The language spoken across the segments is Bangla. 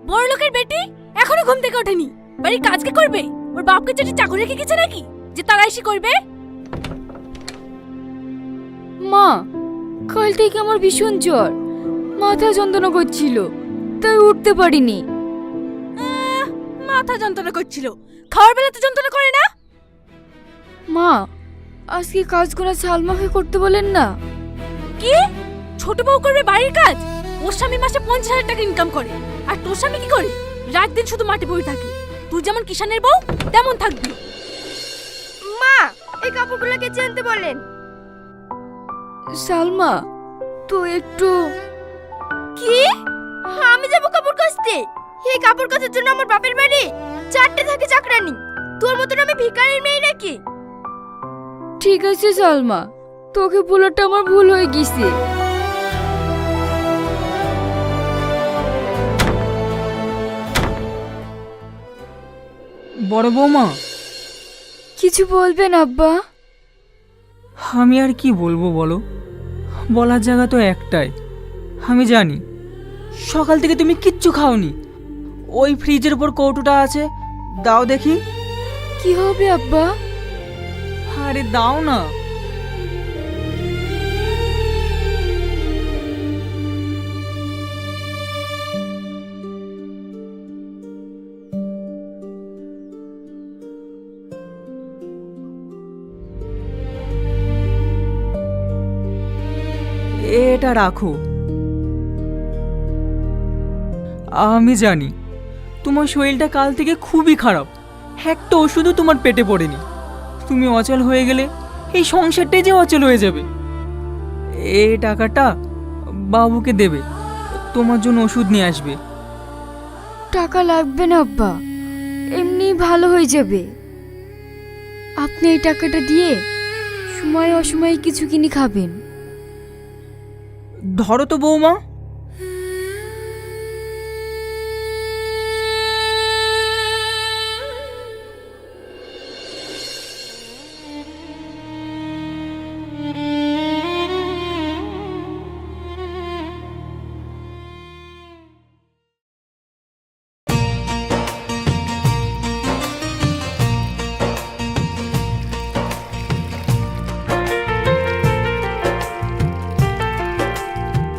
বড় লোকের বেটি এখনো ঘুম থেকে ওঠেনি, বাড়ির কাজ কে করবে? ওর বাপকে যেটি চাকরি রেখে গেছে নাকি যে তারা এসে করবে? মা, কাল থেকে আমার ভীষণ জ্বর, মাথা যন্ত্রণা করছিল, তাই উঠতে পারিনি। মাথা যন্ত্রণা করছিল, খাওয়ার বেলাতে যন্ত্রণা করে না? মা, আজকে কাজগুলো সালমাকে করতে বলেন না। কি? ছোট বউ করবে বাড়ির কাজ? ওর স্বামী মাসে 50,000 টাকা ইনকাম করে, আর তোর স্বামী কি করে? রাত দিন শুধু মাঠে বসে থাকে। তুই যেমন কিষানের বউ তেমন থাকবি। মা, এই কাপড়গুলোকে চেনতে বলেন। সালমা, তো একটু। কি? আমি যাব কাপড় কাচতে? এই কাপড় কাচার জন্য আমার বাপের বাড়ি 4টে থাকে চাকরানি। তোর মতন আমি ভিখারির মেয়ে নাকি? ঠিক আছে সালমা, তোকে বলাটা আমার ভুল হয়ে গেছে। বড় বৌমা, কিছু বলবেন আব্বা? আমি আর কি বলবো বলো, বলার জায়গা তো একটাই। আমি জানি সকাল থেকে তুমি কিচ্ছু খাওনি। ওই ফ্রিজের উপর কৌটোটা আছে, দাও দেখি। কি হবে আব্বা? আরে দাও না। এটা রাখো। আমি জানি তোমার শরীরটা কাল থেকে খুবই খারাপ, একটা ওষুধও তোমার পেটে পড়েনি। তুমি অচল হয়ে গেলে এই সংসারটাই যে অচল হয়ে যাবে। এই টাকাটা বাবুকে দেবে, তোমার জন্য ওষুধ নিয়ে আসবে। টাকা লাগবে না আব্বা, এমনি ভালো হয়ে যাবে। আপনি এই টাকাটা দিয়ে সময় অসময়ে কিছু কিনে খাবেন। ধরো তো বৌমা।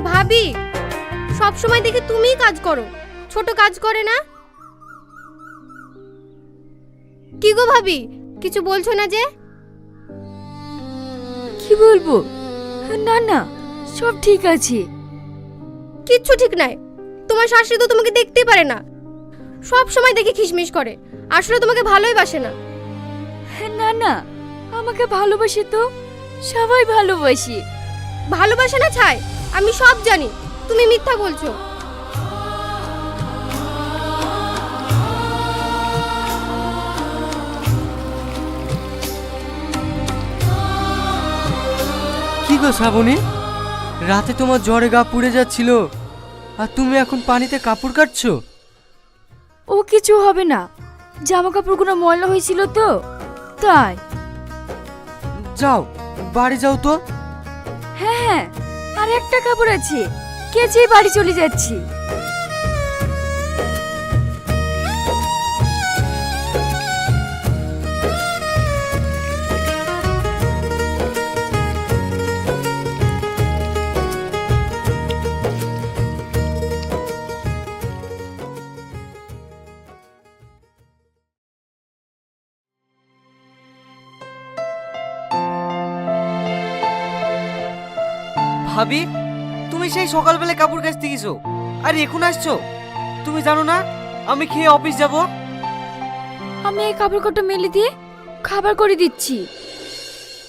ভাবি, সব সময় দেখি তুমিই কাজ করো, ছোট কাজ করে না। কি গো ভাবি, কিছু বলছো না যে? কি বলবো? না না, সব ঠিক আছে। কিচ্ছু ঠিক নাই। তোমার শাশুড়ি তো তোমাকে দেখতেই পারে না, সব সময় দেখি খিসমিস করে, আসলে তোমাকে ভালোই বাসে না। না না, আমাকে ভালোবাসে তো, সবাই ভালোবাসে। ভালোবাসে না ছাই, আমি সব জানি, তুমি মিথ্যা বলছো। কি গো শ্রাবণী, রাতে তোমার জ্বরে গা পুড়ে যাচ্ছিল, আর তুমি এখন পানিতে কাপড় কাটছো? ও কিছু হবে না, জামা কাপড়গুলো ময়লা হয়েছিল তো তাই। যাও বাড়ি যাও তো। হ্যাঁ হ্যাঁ, আর একটা কাপড় আছে, কেচেই বাড়ি চলে যাচ্ছি। ভাবি, তুমি সেই সকালবেলা কাপড় কাচতে গেছো আর এখন আসছো? তুমি জানো না আমি খেয়ে অফিস যাব? আমি এই কাপড় কটা মেলে দিয়ে খাবার করে দিচ্ছি।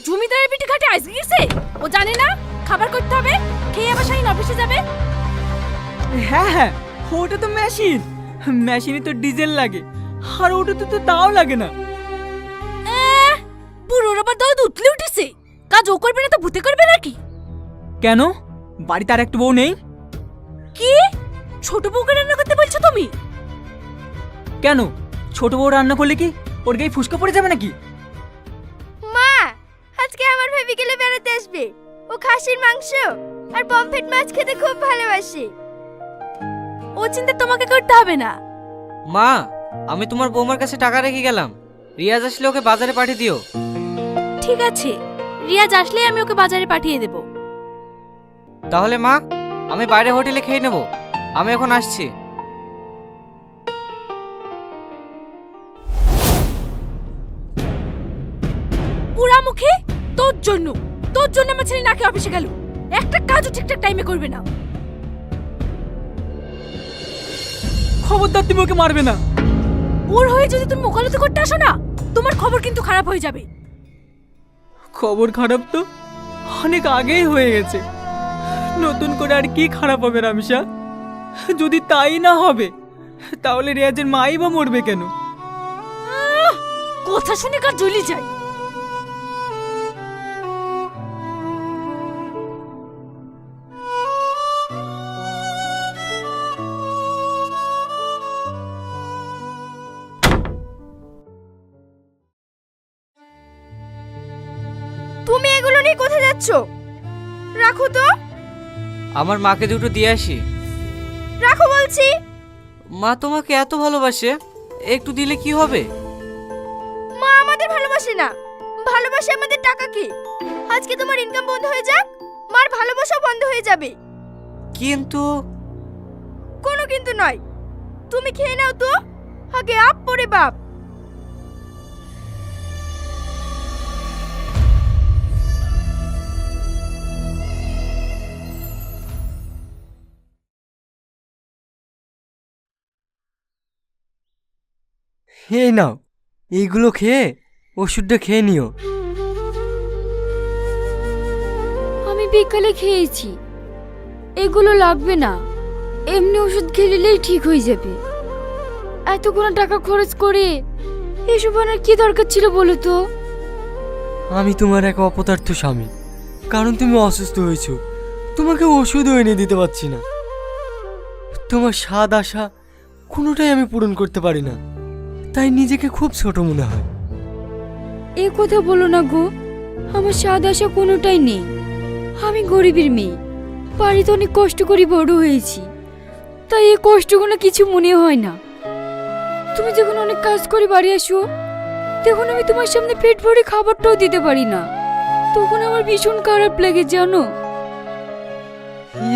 জমিদারের পিঠে খাটে আইসে গেছে, ও জানে না খাবার করতে হবে, খেয়ে আবার শাহিন অফিসে যাবে। হ্যাঁ হ্যাঁ, ওটা তো মেশিন, মেশিনে তো ডিজেল লাগে, আর ওটাতে তো তাও লাগে না। বুড়োর আবার দাও উঠলে উঠেছে, কাজ ও করবে না তো ভূতে করবে নাকি? কেন, বাড়িতে আর একটা বউ নেই? কি? ছোট বউকে রান্না করতে বলছো তুমি? কেন, ছোট বউ রান্না করলে কি ওর গায়ে ফুসকা পড়ে যাবে নাকি? মা, আজকে আমার ভাবি গেলে বেড়াতে আসবে, ও খাসির মাংস আর পমফ্রেট মাছ খেতে খুব ভালোবাসে। ও ও চিন্তা তোমাকে করতে হবে না। মা, আমি তোমার বৌমার কাছে টাকা রেখে গেলাম। রিয়াজ আসলে ওকে বাজারে পাঠিয়ে দিও। ঠিক আছে, রিয়াজ আসলেই আমি ওকে বাজারে পাঠিয়ে দেব। তাহলে মা, আমি বাইরে হোটেলে খেয়ে নেব। আমি এখন আসছি। পুরামুখী, তোর জন্য আমার ছেলে নাকি অফিসে গেল, একটা কাজও ঠিকঠাক টাইমে করবে না। খবরদার, তুমি ওকে মারবে না। ওর হয়ে যদি তুমি মোকালতি করতে আসো না, তোমার খবর কিন্তু খারাপ হয়ে যাবে। খবর খারাপ তো অনেক আগেই হয়ে গেছে, নতুন করে আর কি খারাপ হবে রামিসা? যদি তাই না হবে তাহলে রিয়াজের মাই বা মরবে কেন? কথা শুনে কার জ্বলি যায়। তুমি এগুলো নিয়ে কোথায় যাচ্ছ? রাখো তো। আমার মাকে দুটো দিয়ে আসি। রাখো বলছি। মা তোমাকে এত ভালোবাসে, একটু দিলে কি হবে? মা আমাদের ভালোবাসে না, ভালোবাসে আমাদের টাকাকে। আজকে তোমার ইনকাম বন্ধ হয়ে যাক, মার ভালোবাসা বন্ধ হয়ে যাবে। কিন্তু কোনো কিন্তু নয়, তুমি খেয়ে নাও তো, আগে আপ পরে বাপ। হে নাও, এইগুলো খেয়ে ওষুধটা খেয়ে নিও। আমি বিকালে খেয়েছি, এগুলো লাগবে না। এমনি ওষুধ খেলিলেই ঠিক হয়ে যাবে। এতগুলো টাকা খরচ করে এসব আনার কি দরকার ছিল বলো তো? আমি তোমার এক অপদার্থ স্বামী, কারণ তুমি অসুস্থ হয়েছো, তোমাকে ওষুধও এনে দিতে পারছি না। তোমার স্বাদ আশা কোনোটাই আমি পূরণ করতে পারি না, তাই নিজেকে খুব ছোট মনে হয়। এ কথা বলো না গো, আমার স্বাদ আশা কোনোটাই নেই। আমি গরিবের মেয়ে, বাড়িতে অনেক কষ্ট করে বড় হয়েছি, তাই এই কষ্টগুলো কিছু মনে হয় না। তুমি যখন অনেক কাজ করে বাড়ি আসো, তখন আমি তোমার সামনে পেট ভরে খাবারটাও দিতে পারি না, তখন আমার ভীষণ খারাপ লাগে জানো।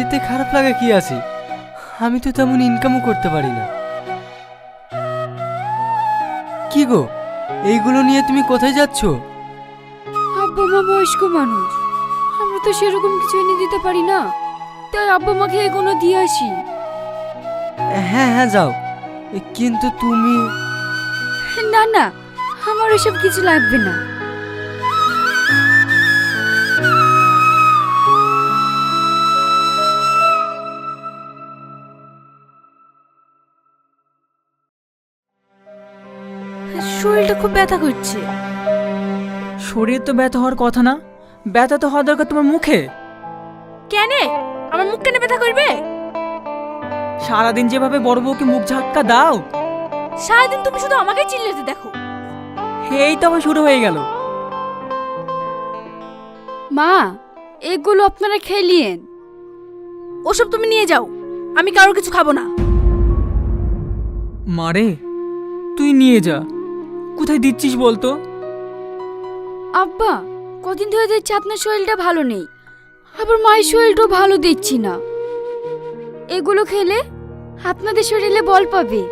এতে খারাপ লাগা কি আছে? আমি তো তেমন ইনকামও করতে পারি না। কি গো, এইগুলো নিয়ে তুমি কোথায় যাচ্ছ? আব্বা মা বয়স্ক মানুষ, আমরা তো সেরকম কিছু এনে দিতে পারি না, তাই আব্বা মাকে এগুলো দিয়ে আসি। হ্যাঁ হ্যাঁ যাও, কিন্তু তুমি... না না, আমার এসব কিছু লাগবে না। শরীরটা খুব ব্যথা করছে। শরীর তো ব্যথা হওয়ার কথা না, ব্যথা তো হওয়া দরকার তোমার মুখে। কেন আমার মুখ কেন ব্যথা করবে? সারাদিন যেভাবে বড় বউকে মুখ ঝাক্কা দাও, সারাদিন তুমি শুধু আমাকেই চিল্লাতে দেখো। এই তো আবার শুরু হয়ে গেল। মা, এগুলো আপনারা খেলিয়েন। ওসব তুমি নিয়ে যাও, আমি কারোর কিছু খাবো না। মারে, তুই নিয়ে যা। কোথায় দিচ্ছিস বলতো? আব্বা, কদিন ধরে দেখছি আপনার শরীরটা ভালো নেই, আবার মায়ের শরীরটাও ভালো দেখছি না। এগুলো খেলে আপনাদের শরীরে বল পাবে।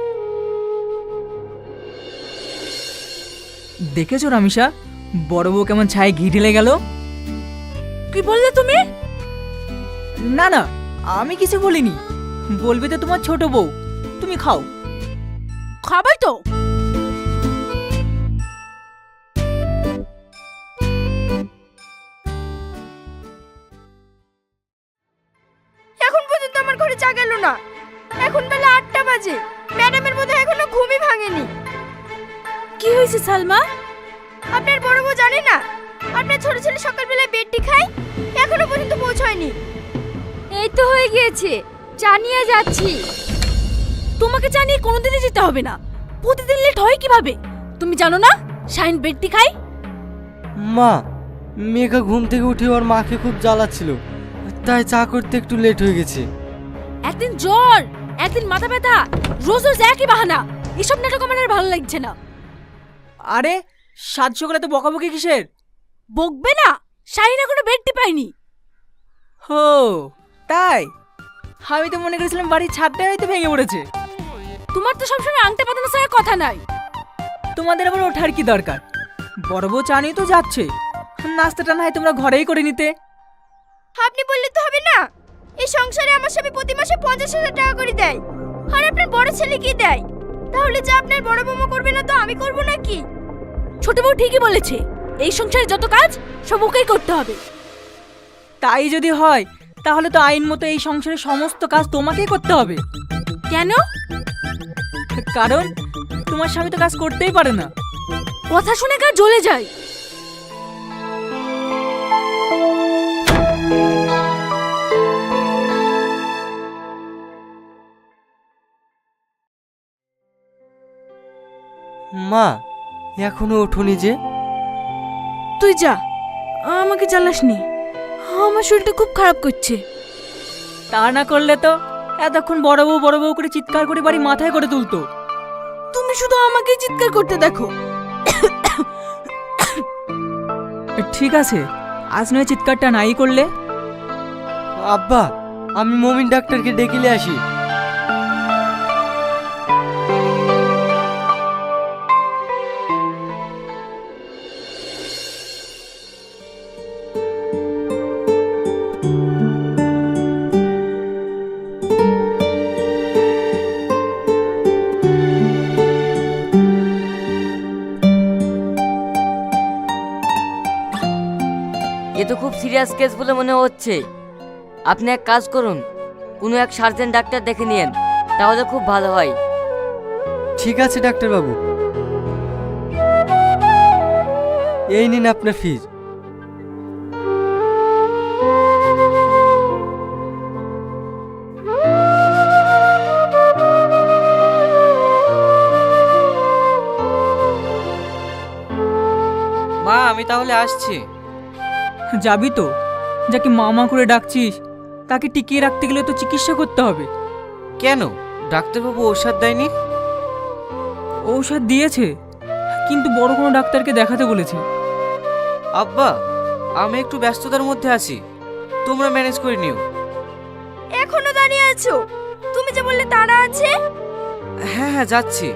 দেখেছো রামিসা, বড় বউ কেমন ছায় ঘি ঢেলে গেল? কি বললে তুমি? না না, আমি কিছু বলিনি। বলবে তো তোমার ছোট বউ। তুমি খাও। খাবাই তো। এখন পর্যন্ত আমার ঘরে চা গেল না। এখন বেলা 8টা বাজে, ম্যাডামের বোধহয় এখনো ঘুমই ভাঙেনি। কি হয়েছে সালমা? আপনার বড় বউ জানে না আপনার ছোট ছেলে সকালবেলায় বেডটি খায়, এখনো পর্যন্ত পৌঁছায়নি। এই তো হয়ে গিয়েছে, জানিয়ে যাচ্ছি। তোমাকে জানিয়ে কোনোদিনই যেতে হবে না। প্রতিদিন লেট হয় কিভাবে? তুমি জানো না শাইন বেডটি খায়? মা, মেঘা ঘুম থেকে উঠে ওর মাকে খুব জ্বালাচ্ছিল, তাই চা করতে একটু লেট হয়ে গেছে। একদিন জ্বর, একদিন মাথা ব্যথা, রোজ রোজ একই বাহানা। এসব নাটক আমার আর ভালো লাগছে না। আরে সাত সকালে তো বকাবকি কিসের? বকবে না, শাহিন এখনো বেডটি পাইনি। হো তাই? আমি তো মনে করেছিলাম বাড়ির ছাদটাই হয়তো ভেঙে পড়েছে। তোমার তো সবসময় আংটা পাতানো ছাড়া কথা নাই। তোমাদের আবার ওঠার কি দরকার? বড় বউ চা নিয়ে তো যাচ্ছে, নাস্তাটা না হয় তোমরা ঘরেই করে নিতে। আপনি বললে তো হবে না। এই সংসারে আমার স্বামী প্রতি মাসে 50,000 টাকা করে দেয়, আর আপনার বড় ছেলে কি দেয়? তাহলে যা আপনার বড় বৌমা করবে না তো আমি করব নাকি? ছোট বউ ঠিকই বলেছে, এই সংসারে যত কাজ সব ওকেই করতে হবে। তাই যদি হয় তাহলে তো আইন মতো এই সংসারের সমস্ত কাজ তোমাকেই করতে হবে। কেন? কারণ তোমার স্বামী তো কাজ করতেই পারে না। কথা শুনে গা জ্বলে যায়। মা, এখনো ওঠোনি যে? তুই যা, আমাকে জ্বালাসনি। আমার শরীরটা খুব খারাপ করছে। তা না করলে তো এতক্ষণ বড় বউ করে চিৎকার করে বাড়ি মাথায় করে তুলতো। তুমি শুধু আমাকেই চিৎকার করতে দেখো। ঠিক আছে, আজ নয় চিৎকারটা নাই করলে। আব্বা, আমি মমিন ডাক্তারকে ডেকে নিয়ে আসি। এ তো খুব সিরিয়াস কেস বলে মনে হচ্ছে। আপনি এক কাজ করুন, কোনো এক সার্জেন ডাক্তার দেখে নিন, তাহলে খুব ভালো হয়। ঠিক আছে ডাক্তারবাবু, এই নিন আপনার ফিজ। মা আমি তাহলে আসছি। যাবি তো? যাকে মামা করে ডাকছিস তাকে টিকিয়ে রাখতে গেলে তো চিকিৎসা করতে হবে। কেন, ডাক্তারবাবু ঔষধ দেয়নি? ঔষধ দিয়েছে, কিন্তু বড় কোনো ডাক্তারকে দেখাতে বলেছে। আব্বা আমি একটু ব্যস্ততার মধ্যে আছি, তোমরা ম্যানেজ করে নিও। এখনো দাঁড়িয়ে আছো? তুমি যে বললে তাড়া আছে। হ্যাঁ হ্যাঁ যাচ্ছি।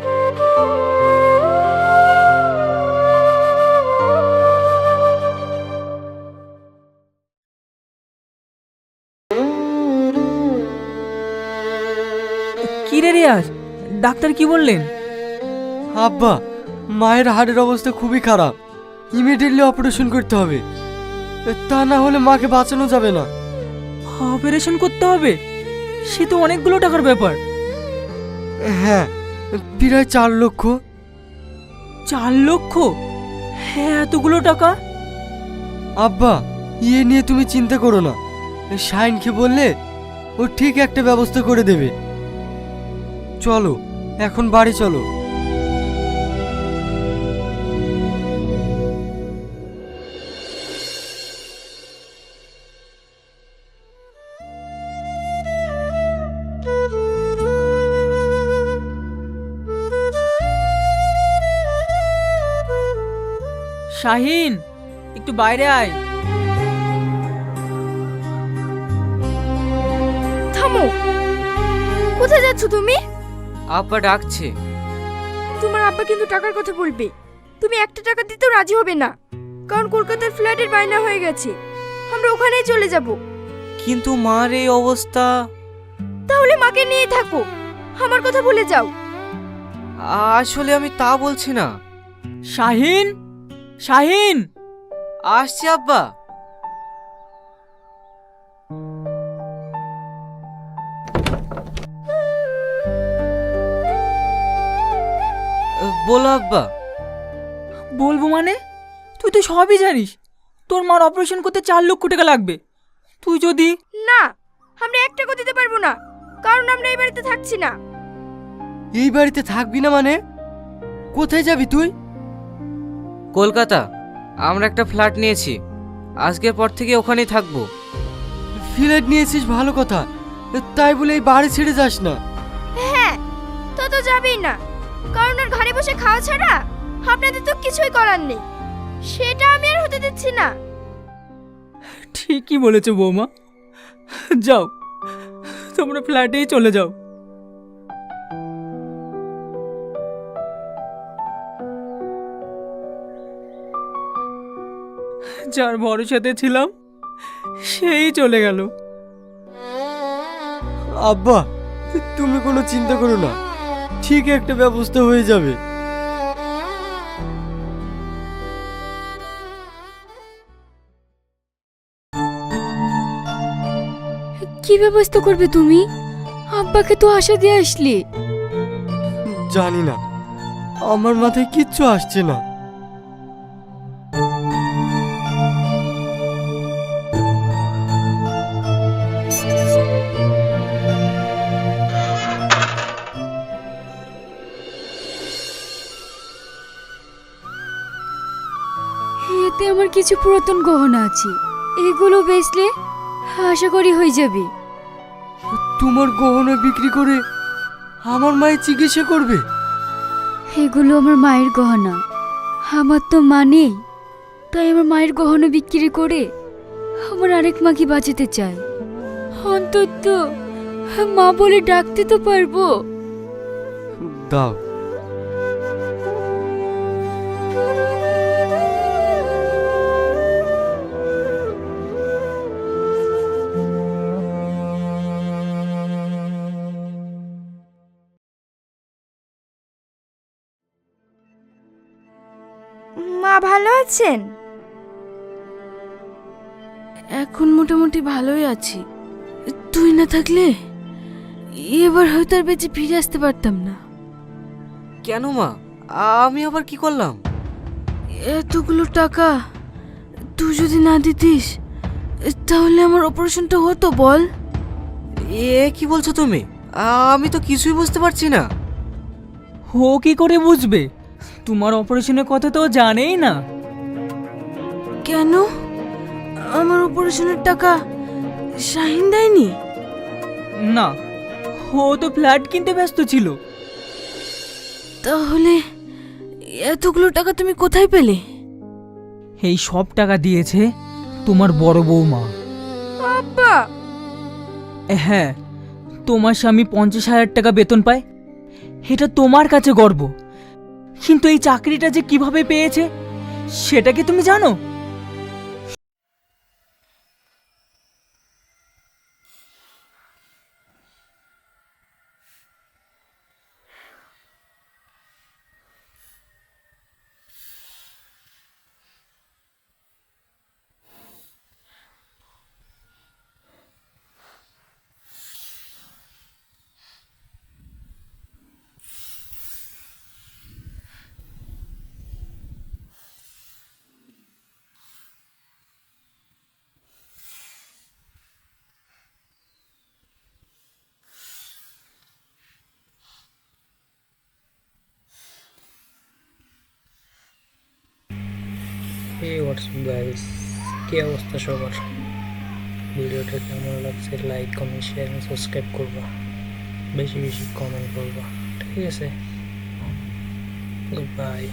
কি রে রিয়াজ, ডাক্তার কি বললেন? আব্বা, মায়ের হাড়ের অবস্থা খুবই খারাপ, ইমিডিয়েটলি অপারেশন করতে হবে, তা না হলে মাকে বাঁচানো যাবে না। অপারেশন করতে হবে? সে তো অনেকগুলো টাকার ব্যাপার। হ্যাঁ, প্রায় 4 লক্ষ। 4 লক্ষ? হ্যাঁ, এতগুলো টাকা? আব্বা, ইয়ে নিয়ে তুমি চিন্তা করো না, শাইনকে বললে ও ঠিক একটা ব্যবস্থা করে দেবে। চলো এখন বাড়ি চলো। শাহিন, একটু বাইরে আয়। থামো, কোথায় যাচ্ছ তুমি? আব্বা ডাকছে। তোমার আব্বা কিন্তু টাকার কথা বলবে। তুমি 1 টাকা দিতেও রাজি হবে না, কারণ কলকাতার ফ্ল্যাটের বায়না হয়ে গেছে। আমরা ওখানেই চলে যাব। কিন্তু মার এই অবস্থা। তাহলে মাকে নিয়ে থাকো, আমার কথা ভুলে যাও। আসলে আমি তা বলছি না। শাহিন, শাহিন! আসছি আব্বা। বলো আব্বা। বলবো মানে? তুই তো সবই জানিস, তোর মার অপারেশন করতে 4 লক্ষ টাকা লাগবে। তুই যদি... না, আমরা 1 টাকা দিতে পারবো না, কারণ আমরা এই বাড়িতে থাকছি না। এই বাড়িতে থাকবি না মানে? কোথায় যাবি তুই? কলকাতা। আমরা একটা ফ্ল্যাট নিয়েছি, আজকের পর থেকে ওখানেই থাকবো। ফ্ল্যাট নিয়েছিস ভালো কথা, তাই বলে এই বাড়ি ছেড়ে যাস না। তো যাবেই না, কারণ ওর ঘরে বসে খাওয়া ছাড়া আপনাদের তো কিছুই করার নেই। সেটা আমি আর হতে দিচ্ছি না। ঠিকই বলেছো বৌমা, যাও তোমরা ফ্ল্যাটেই চলে যাও। যার ভরসাতে ছিলাম সেই চলে গেল। আব্বা, তুমি কোনো চিন্তা করো না, ঠিক একটা ব্যবস্থা হয়ে যাবে। কি ব্যবস্থা করবে তুমি? আব্বাকে তো আশা দিয়ে আসলে। জানি না, আমার মাথায় কিচ্ছু আসছে না। এতে আমার কিছু পুরাতন গহনা আছে, এগুলো বেচলে আশা করি হয়ে যাবে। তোমার গহনা বিক্রি করে আমার মায়ের চিকিৎসা করবে? এগুলো আমার মায়ের গহনা, আমার তো মা নেই, তাই আমার মায়ের গহনা বিক্রি করে আমার আরেক মাকে বাঁচাতে চাই। অন্তত মা বলে ডাকতে তো পারবো। দাও। মা ভালো আছেন? এখন মোটামুটি ভালোই আছি। তুই না থাকলে এবার হয়তো আর বেঁচে ফিরে আসতে পারতাম না। কেন মা, আমি আবার কি করলাম? এতগুলো টাকা তুই যদি না দিতিস তাহলে আমার অপারেশনটা হতো বল। এ কি বলছো তুমি? আমি তো কিছুই বুঝতে পারছি না। ও কি করে বুঝবে? তোমার অপারেশনের কথা তো ও জানেই না। কেন? আমার অপারেশনের টাকা শাহিন দেয়নি? না, ও তো ফ্ল্যাট কিনতে ব্যস্ত ছিল। তাহলে এতগুলো টাকা তুমি কোথায় পেলে? এই সব টাকা দিয়েছে তোমার বড় বৌমা। আব্বা, হ্যাঁ, তোমার স্বামী 50,000 টাকা বেতন পায়, এটা তোমার কাছে গর্ব। কিন্তু এই চাকরিটা যে কিভাবে পেয়েছে সেটা কি তুমি জানো? হে হোয়াটসঅ্যাপ গাইস, কি অবস্থা সবার? ভিডিওটা কেমন লাগছে লাইক কমেন্ট শেয়ার এবং সাবস্ক্রাইব করবা, বেশি বেশি কমেন্ট করবা, ঠিক আছে? Good bye.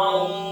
ওম